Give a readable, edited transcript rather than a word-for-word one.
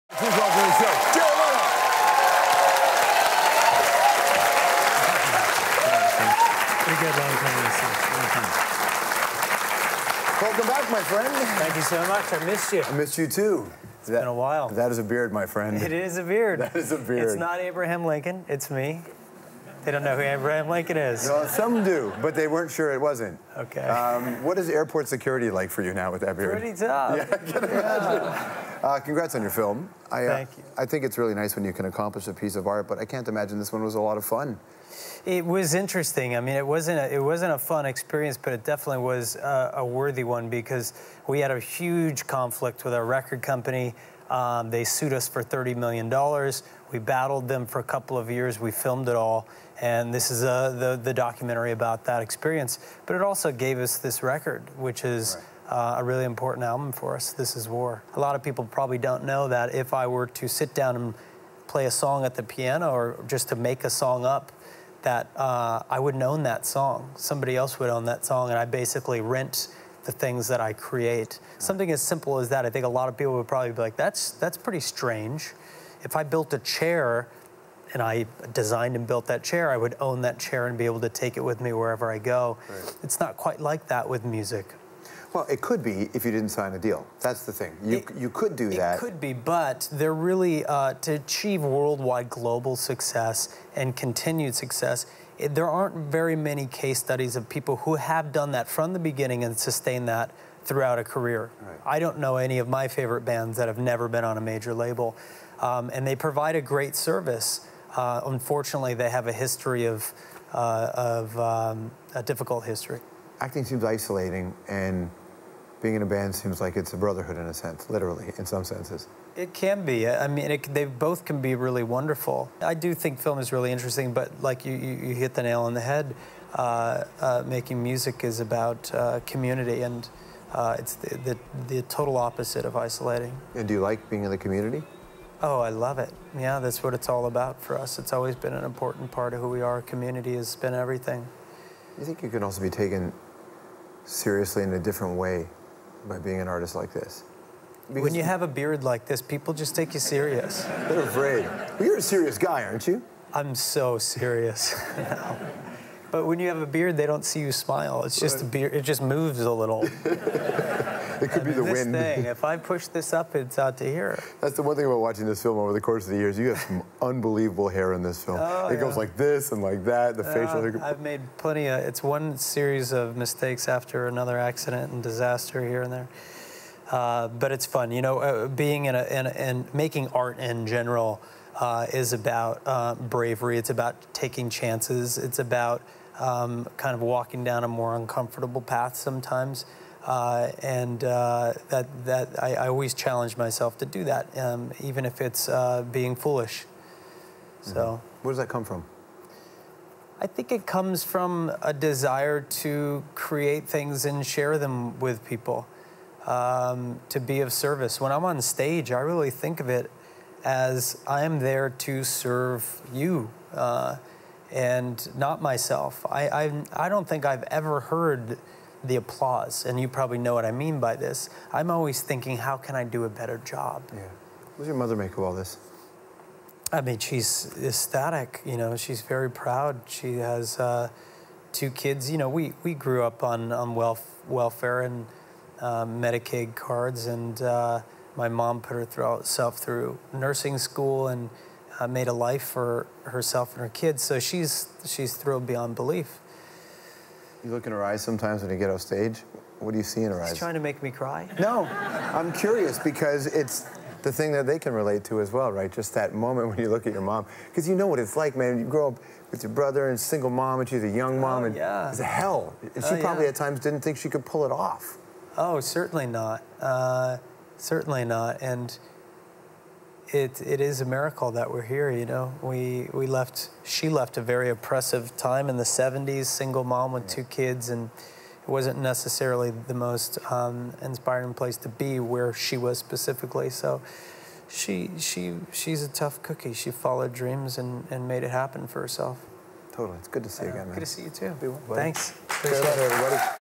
Please welcome to the show, George Leto. Pretty good, long time. Welcome back, my friend. Thank you so much. I missed you. I missed you too. It's been a while. That is a beard, my friend. It is a beard. That is a beard. It's not Abraham Lincoln. It's me. They don't know who Abraham Lincoln is. Well, some do, but they weren't sure it wasn't. Okay. What is airport security like for you now with that beard? Pretty tough. Yeah, I can imagine. Congrats on your film. Thank you. I think it's really nice when you can accomplish a piece of art, but I can't imagine this one was a lot of fun. It was interesting. I mean, it wasn't a fun experience, but it definitely was a worthy one because we had a huge conflict with our record company. They sued us for $30 million. We battled them for a couple of years. We filmed it all. And this is the documentary about that experience. But it also gave us this record, which is a really important album for us, This Is War. A lot of people probably don't know that if I were to sit down and play a song at the piano or just to make a song up, that I wouldn't own that song. Somebody else would own that song, and I basically rent the things that I create. Something as simple as that, I think a lot of people would probably be like, that's pretty strange. If I built a chair and I designed and built that chair, I would own that chair and be able to take it with me wherever I go. Right. It's not quite like that with music. Well, it could be if you didn't sign a deal. That's the thing. You could do that. It could be, but they're really, to achieve worldwide global success and continued success, there aren't very many case studies of people who have done that from the beginning and sustained that throughout a career. Right. I don't know any of my favorite bands that have never been on a major label. And they provide a great service. Unfortunately, they have a history of a difficult history. Acting seems isolating, and being in a band seems like it's a brotherhood in a sense, literally, in some senses. It can be. I mean, they both can be really wonderful. I do think film is really interesting, but like you hit the nail on the head. Making music is about community, and it's the total opposite of isolating. And do you like being in the community? Oh, I love it. Yeah, that's what it's all about for us. It's always been an important part of who we are. Community has been everything. You think you can also be taken seriously in a different way by being an artist like this? Because when you have a beard like this, people just take you serious. They're afraid. Well, you're a serious guy, aren't you? I'm so serious. No. But when you have a beard, they don't see you smile. It's just a beard. It just moves a little. It could be the wind. If I push this up, it's out to here. That's the one thing about watching this film over the course of the years. You have some unbelievable hair in this film. Oh, it goes like this and like that. The facial hair. I've made plenty of. It's one series of mistakes after another accident and disaster here and there. But it's fun. You know, being in making art in general is about bravery. It's about taking chances. It's about kind of walking down a more uncomfortable path sometimes. I always challenge myself to do that, even if it's being foolish. So, where does that come from? I think it comes from a desire to create things and share them with people, to be of service. When I'm on stage, I really think of it as I am there to serve you and not myself. I don't think I've ever heard the applause, and you probably know what I mean by this. I'm always thinking, how can I do a better job? Yeah. What does your mother make of all this? I mean, she's ecstatic. You know, she's very proud. She has 2 kids. You know, we grew up on welfare and Medicaid cards, and my mom put herself through nursing school and made a life for herself and her kids. So she's thrilled beyond belief. You look in her eyes sometimes when you get off stage. What do you see in her eyes? She's trying to make me cry. No, I'm curious because it's the thing that they can relate to as well, right? Just that moment when you look at your mom. Because you know what it's like, man. You grow up with your brother and single mom, and she's a young mom, and it's hell. And she probably at times didn't think she could pull it off. Oh, certainly not. Certainly not. And it is a miracle that we're here, you know. She left a very oppressive time in the 70s, single mom with 2 kids, and it wasn't necessarily the most inspiring place to be where she was specifically. So she's a tough cookie. She followed dreams and made it happen for herself. Totally. It's good to see you again, man. Good to see you too. Be well, thanks. Appreciate it, everybody.